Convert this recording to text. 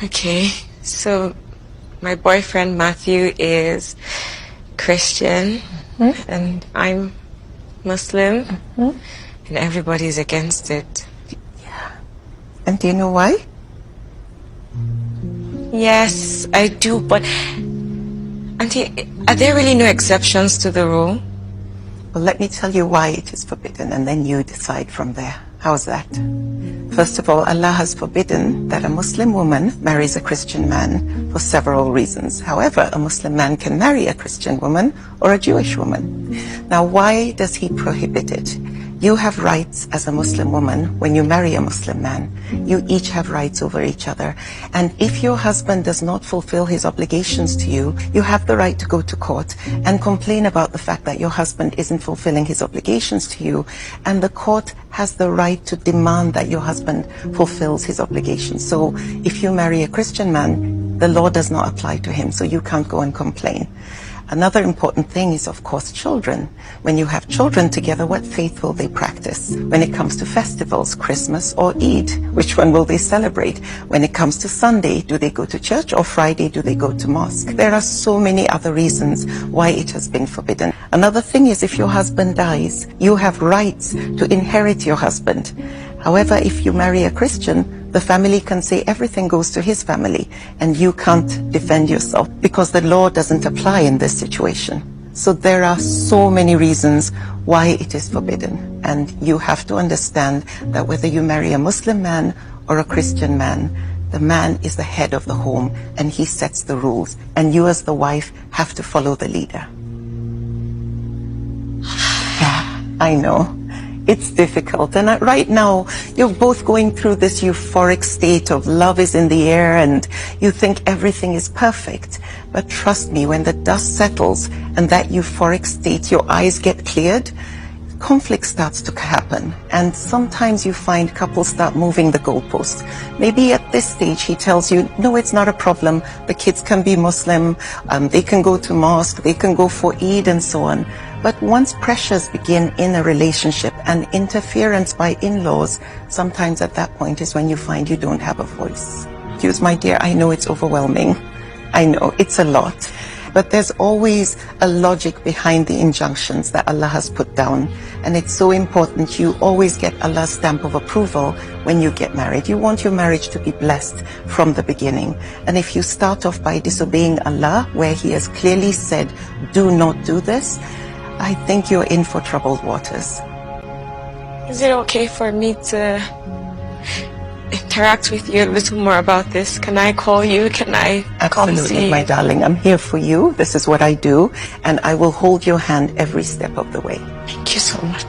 Okay, so my boyfriend Matthew is Christian, and I'm Muslim, and everybody's against it. And do you know why? Yes, I do, but Auntie, are there really no exceptions to the rule? Well, let me tell you why it is forbidden, and then you decide from there. How's that? First of all, Allah has forbidden that a Muslim woman marries a Christian man for several reasons. However, a Muslim man can marry a Christian woman or a Jewish woman. Now, why does he prohibit it? You have rights as a Muslim woman when you marry a Muslim man. You each have rights over each other. And if your husband does not fulfill his obligations to you, you have the right to go to court and complain about the fact that your husband isn't fulfilling his obligations to you. And the court has the right to demand that your husband fulfills his obligations. So if you marry a Christian man, the law does not apply to him, so you can't go and complain. Another important thing is, of course, children. When you have children together, what faith will they practice? When it comes to festivals, Christmas or Eid, which one will they celebrate? When it comes to Sunday, do they go to church, or Friday, do they go to mosque? There are so many other reasons why it has been forbidden. Another thing is, if your husband dies, you have rights to inherit your husband. However, if you marry a Christian, the family can say everything goes to his family, and you can't defend yourself because the law doesn't apply in this situation. So there are so many reasons why it is forbidden, and you have to understand that whether you marry a Muslim man or a Christian man, the man is the head of the home and he sets the rules, and you as the wife have to follow the leader. Yeah, I know. It's difficult, and right now you're both going through this euphoric state of love is in the air and you think everything is perfect. But trust me, when the dust settles and that euphoric state, your eyes get cleared, conflict starts to happen, and sometimes you find couples start moving the goalpost. Maybe at this stage he tells you, no, it's not a problem, the kids can be Muslim, they can go to mosque, they can go for Eid and so on. But once pressures begin in a relationship and interference by in-laws, sometimes at that point is when you find you don't have a voice. Excuse my dear, I know it's overwhelming. I know, it's a lot. But there's always a logic behind the injunctions that Allah has put down. And it's so important you always get Allah's stamp of approval when you get married. You want your marriage to be blessed from the beginning. And if you start off by disobeying Allah, where He has clearly said, do not do this, I think you're in for troubled waters. Is it okay for me to interact with you a little more about this? Can I call you? Can I come see Absolutely, you? my darling. I'm here for you. This is what I do, and I will hold your hand every step of the way. Thank you so much.